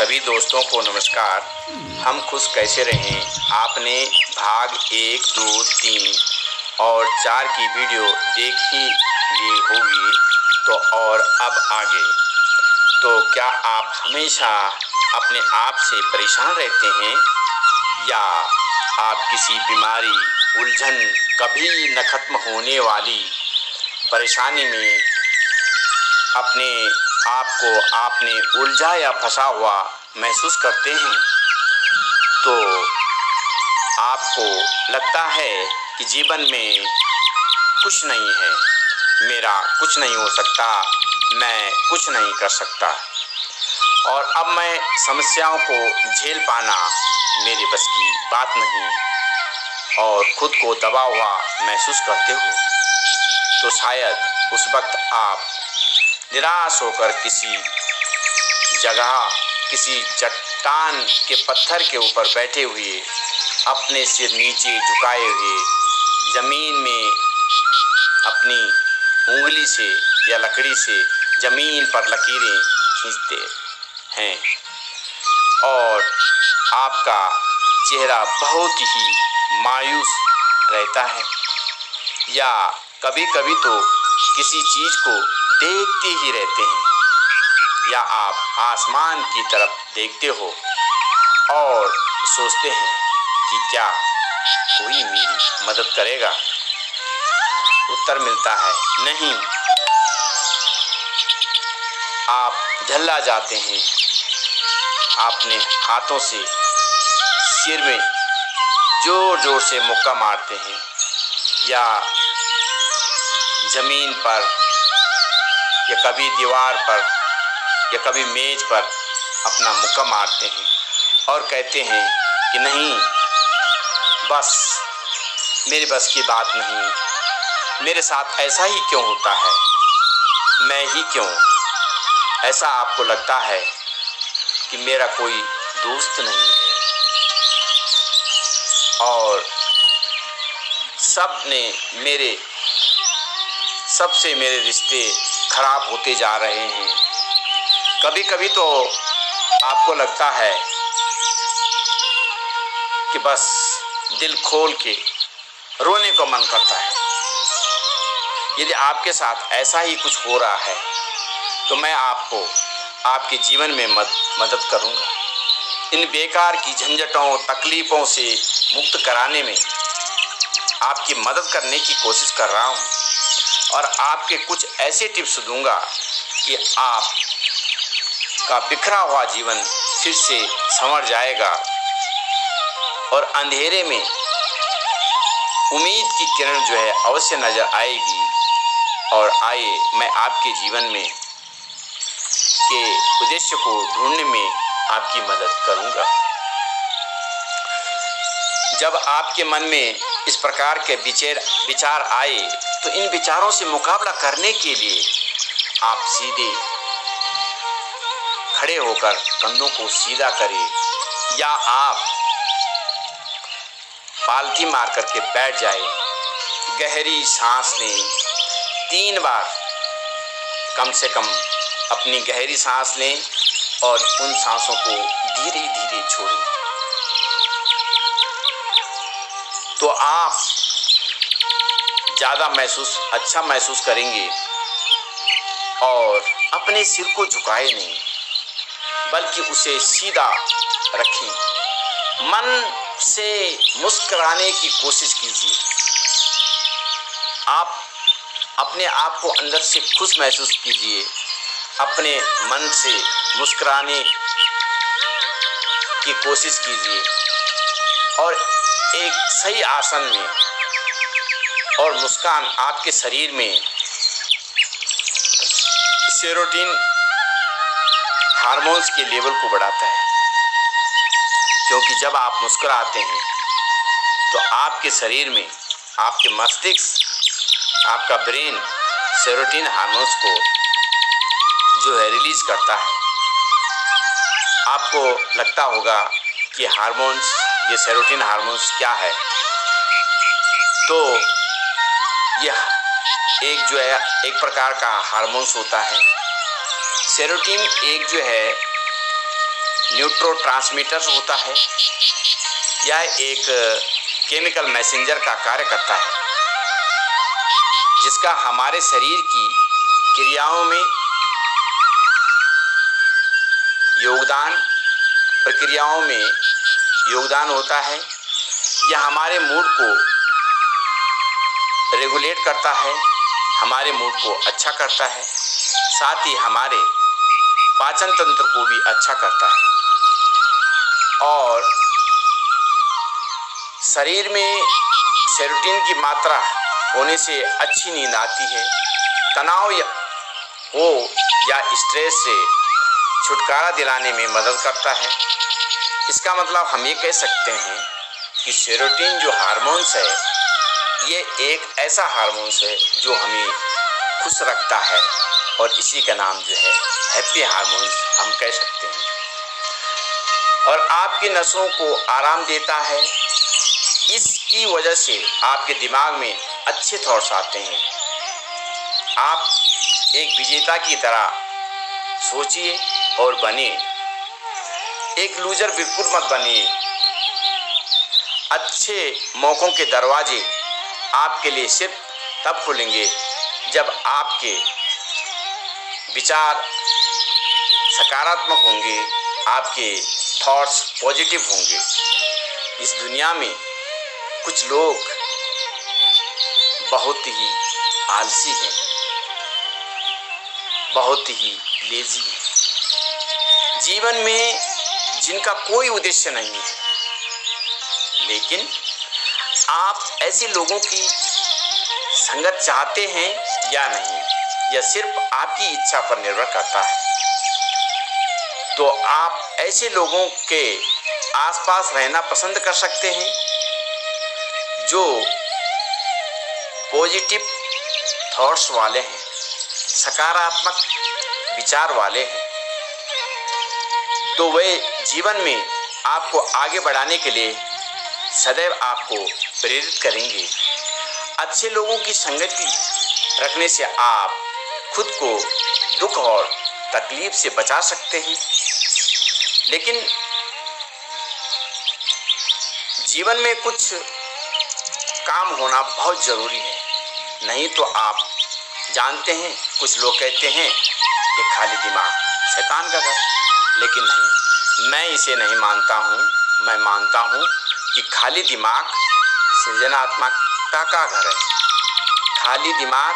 सभी दोस्तों को नमस्कार। हम खुश कैसे रहें, आपने भाग 1, 2, 3 और 4 की वीडियो देख ही ली होगी, तो और अब आगे। तो क्या आप हमेशा अपने आप से परेशान रहते हैं या आप किसी बीमारी, उलझन, कभी न खत्म होने वाली परेशानी में अपने आप को आपने उलझा या फंसा हुआ महसूस करते हैं? तो आपको लगता है कि जीवन में कुछ नहीं है, मेरा कुछ नहीं हो सकता, मैं कुछ नहीं कर सकता और अब मैं समस्याओं को झेल पाना मेरे बस की बात नहीं और खुद को दबा हुआ महसूस करते हो, तो शायद उस वक्त आप निराश होकर किसी जगह, किसी चट्टान के पत्थर के ऊपर बैठे हुए, अपने सिर नीचे झुकाए हुए, ज़मीन में अपनी उंगली से या लकड़ी से ज़मीन पर लकीरें खींचते हैं और आपका चेहरा बहुत ही मायूस रहता है या कभी कभी तो किसी चीज़ को देखते ही रहते हैं या आप आसमान की तरफ देखते हो और सोचते हैं कि क्या कोई मेरी मदद करेगा। उत्तर मिलता है नहीं। आप झल्ला जाते हैं, अपने हाथों से सिर में जोर जोर से मुक्का मारते हैं या ज़मीन पर या कभी दीवार पर या कभी मेज़ पर अपना मुक्का मारते हैं और कहते हैं कि नहीं, बस मेरे बस की बात नहीं, मेरे साथ ऐसा ही क्यों होता है, मैं ही क्यों। ऐसा आपको लगता है कि मेरा कोई दोस्त नहीं है और सबसे मेरे रिश्ते खराब होते जा रहे हैं। कभी कभी तो आपको लगता है कि बस दिल खोल के रोने को मन करता है। यदि आपके साथ ऐसा ही कुछ हो रहा है तो मैं आपको आपके जीवन में मदद करूंगा। इन बेकार की झंझटों, तकलीफ़ों से मुक्त कराने में आपकी मदद करने की कोशिश कर रहा हूं और आपके कुछ ऐसे टिप्स दूंगा कि आप का बिखरा हुआ जीवन फिर से संवर जाएगा और अंधेरे में उम्मीद की किरण जो है अवश्य नजर आएगी। और आइए, मैं आपके जीवन में के उद्देश्य को ढूंढने में आपकी मदद करूंगा। जब आपके मन में इस प्रकार के विचार आए तो इन विचारों से मुकाबला करने के लिए आप सीधे खड़े होकर कंधों को सीधा करें या आप पालथी मार करके बैठ जाए। गहरी सांस लें, 3 बार कम से कम अपनी गहरी सांस लें और उन सांसों को धीरे धीरे छोड़ें। तो आप ज़्यादा अच्छा महसूस करेंगे और अपने सिर को झुकाए नहीं बल्कि उसे सीधा रखें। मन से मुस्कुराने की कोशिश कीजिए। आप अपने आप को अंदर से खुश महसूस कीजिए। अपने मन से मुस्कुराने की कोशिश कीजिए और एक सही आसन में, और मुस्कान आपके शरीर में सेरोटोनिन हार्मोन्स के लेवल को बढ़ाता है, क्योंकि जब आप मुस्कुराते हैं तो आपके शरीर में, आपके मस्तिष्क, आपका ब्रेन सेरोटोनिन हार्मोन्स को जो है रिलीज करता है। आपको लगता होगा कि हार्मोन्स, ये सेरोटोनिन हार्मोन्स क्या है, तो यह एक प्रकार का हार्मोन्स होता है। सेरोटोनिन एक जो है न्यूरोट्रांसमीटर होता है। यह एक केमिकल मैसेंजर का कार्य करता है, जिसका हमारे शरीर की क्रियाओं में प्रक्रियाओं में योगदान होता है। यह हमारे मूड को रेगुलेट करता है, हमारे मूड को अच्छा करता है, साथ ही हमारे पाचन तंत्र को भी अच्छा करता है और शरीर में सेरोटोनिन की मात्रा होने से अच्छी नींद आती है। तनाव हो या स्ट्रेस से छुटकारा दिलाने में मदद करता है। इसका मतलब हम ये कह सकते हैं कि सेरोटोनिन जो हार्मोन्स है, ये एक ऐसा हार्मोन्स है जो हमें खुश रखता है और इसी का नाम जो है हैप्पी हार्मोन्स हम कह सकते हैं, और आपकी नसों को आराम देता है। इसकी वजह से आपके दिमाग में अच्छे थॉट्स आते हैं। आप एक विजेता की तरह सोचिए और बनिए, एक लूजर बिल्कुल मत बनिए। अच्छे मौक़ों के दरवाजे आपके लिए सिर्फ तब खुलेंगे जब आपके विचार सकारात्मक होंगे, आपके थॉट्स पॉजिटिव होंगे। इस दुनिया में कुछ लोग बहुत ही आलसी हैं, बहुत ही लेजी हैं, जीवन में जिनका कोई उद्देश्य नहीं है। लेकिन आप ऐसे लोगों की संगत चाहते हैं या नहीं, यह सिर्फ आपकी इच्छा पर निर्भर करता है। तो आप ऐसे लोगों के आसपास रहना पसंद कर सकते हैं जो पॉजिटिव थॉट्स वाले हैं, सकारात्मक विचार वाले हैं। तो वे जीवन में आपको आगे बढ़ाने के लिए सदैव आपको प्रेरित करेंगे। अच्छे लोगों की संगति रखने से आप खुद को दुख और तकलीफ से बचा सकते हैं। लेकिन जीवन में कुछ काम होना बहुत ज़रूरी है, नहीं तो आप जानते हैं कुछ लोग कहते हैं कि खाली दिमाग शैतान का घर, लेकिन नहीं, मैं इसे नहीं मानता हूँ। मैं मानता हूँ कि खाली दिमाग सृजनात्मकता का घर है। खाली दिमाग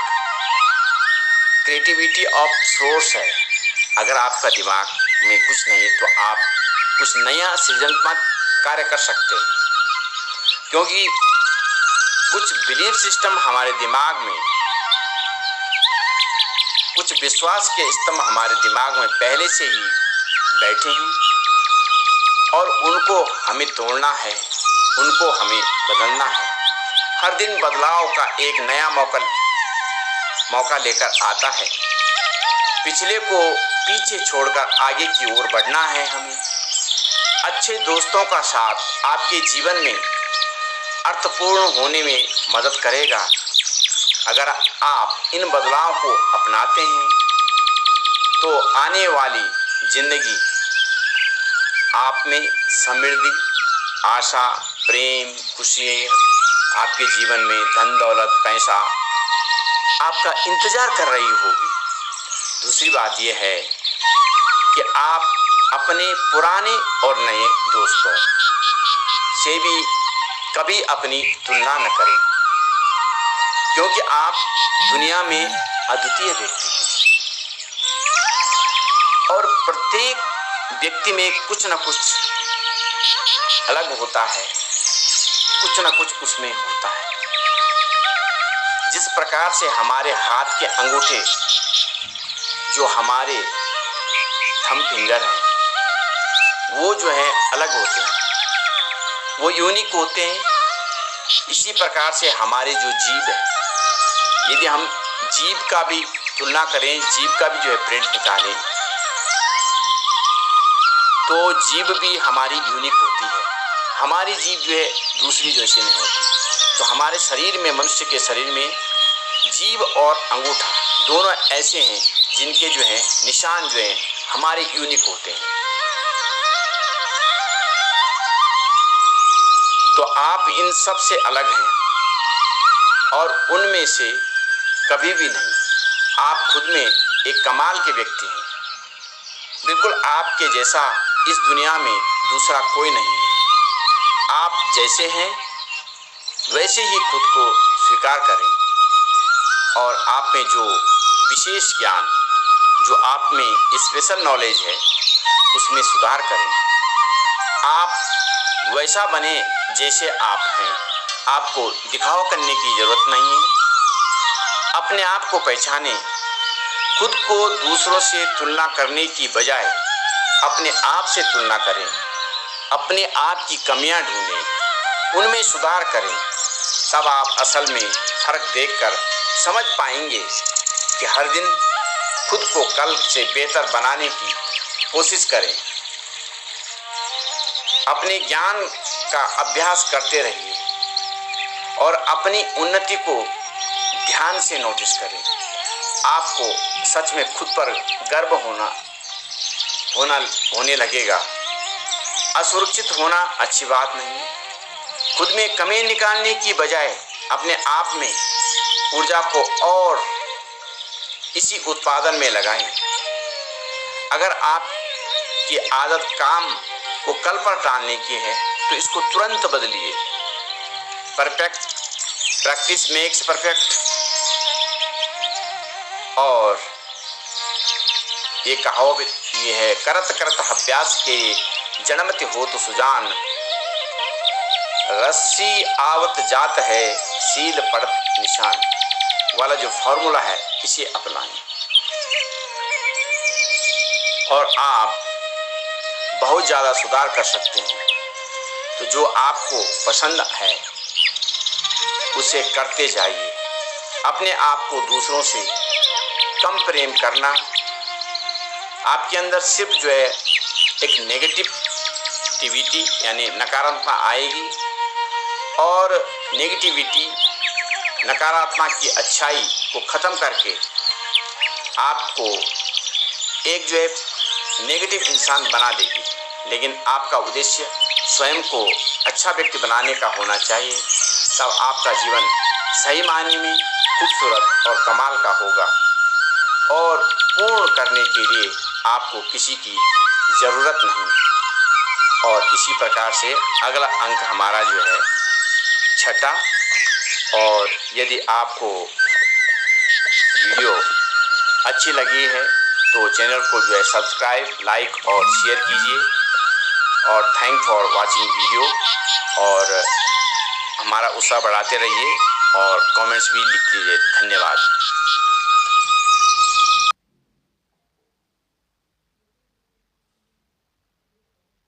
क्रिएटिविटी ऑफ सोर्स है। अगर आपका दिमाग में कुछ नहीं तो आप कुछ नया सृजनात्मक कार्य कर सकते हैं, क्योंकि कुछ बिलीफ सिस्टम हमारे दिमाग में, कुछ विश्वास के स्तंभ हमारे दिमाग में पहले से ही बैठे हैं और उनको हमें तोड़ना है, उनको हमें बदलना है। हर दिन बदलाव का एक नया मौका लेकर आता है। पिछले को पीछे छोड़कर आगे की ओर बढ़ना है हमें। अच्छे दोस्तों का साथ आपके जीवन में अर्थपूर्ण होने में मदद करेगा। अगर आप इन बदलाव को अपनाते हैं तो आने वाली जिंदगी आप में समृद्धि, आशा, प्रेम, खुशी, आपके जीवन में धन दौलत, पैसा आपका इंतजार कर रही होगी। दूसरी बात यह है कि आप अपने पुराने और नए दोस्तों से भी कभी अपनी तुलना न करें, क्योंकि आप दुनिया में अद्वितीय व्यक्ति हैं और प्रत्येक व्यक्ति में कुछ न कुछ अलग होता है, कुछ न कुछ उसमें होता है। जिस प्रकार से हमारे हाथ के अंगूठे, जो हमारे थंब फिंगर हैं, वो जो है अलग होते हैं, वो यूनिक होते हैं। इसी प्रकार से हमारे जो जीभ है, यदि हम जीभ का भी तुलना करें, जीभ का भी जो है प्रिंट निकालें, तो जीभ भी हमारी यूनिक होती है। हमारी जीभ जो है दूसरी जैसे नहीं होती। तो हमारे शरीर में, मनुष्य के शरीर में जीभ और अंगूठा दोनों ऐसे हैं जिनके जो है निशान जो है हमारे यूनिक होते हैं। तो आप इन सब से अलग हैं और उनमें से कभी भी नहीं। आप खुद में एक कमाल के व्यक्ति हैं। बिल्कुल आपके जैसा इस दुनिया में दूसरा कोई नहीं है। आप जैसे हैं वैसे ही खुद को स्वीकार करें और आप में जो विशेष ज्ञान, जो आप में स्पेशल नॉलेज है, उसमें सुधार करें। आप वैसा बने जैसे आप हैं। आपको दिखावा करने की ज़रूरत नहीं है। अपने आप को पहचानें। खुद को दूसरों से तुलना करने की बजाय अपने आप से तुलना करें। अपने आप की कमियां ढूंढें, उनमें सुधार करें। तब आप असल में फ़र्क देखकर समझ पाएंगे कि हर दिन खुद को कल से बेहतर बनाने की कोशिश करें। अपने ज्ञान का अभ्यास करते रहिए और अपनी उन्नति को ध्यान से नोटिस करें। आपको सच में खुद पर गर्व होने लगेगा। असुरक्षित होना अच्छी बात नहीं। खुद में कमी निकालने की बजाय अपने आप में ऊर्जा को और इसी उत्पादन में लगाएं। अगर आपकी आदत काम को कल पर टालने की है तो इसको तुरंत बदलिए। Practice makes perfect. और ये कहावत ये है, करत करत अभ्यास के जन्मति होत सुजान, रस्सी आवत जात है सील पड़त निशान वाला जो फॉर्मूला है, इसे अपनाएं और आप बहुत ज़्यादा सुधार कर सकते हैं। तो जो आपको पसंद है उसे करते जाइए। अपने आप को दूसरों से कम प्रेम करना। आपके अंदर सिर्फ जो है एक नेगेटिविटी यानी नकारात्मकता आएगी और नेगेटिविटी नकारात्मक की अच्छाई को ख़त्म करके आपको एक जो है नेगेटिव इंसान बना देगी। लेकिन आपका उद्देश्य स्वयं को अच्छा व्यक्ति बनाने का होना चाहिए। तब आपका जीवन सही मायने में खूबसूरत और कमाल का होगा और पूर्ण करने के लिए आपको किसी की ज़रूरत नहीं। और इसी प्रकार से अगला अंक हमारा जो है 6। और यदि आपको वीडियो अच्छी लगी है तो चैनल को जो है सब्सक्राइब, लाइक और शेयर कीजिए। और थैंक फॉर वाचिंग वीडियो। और हमारा उत्साह बढ़ाते रहिए और कमेंट्स भी लिख लीजिए। धन्यवाद।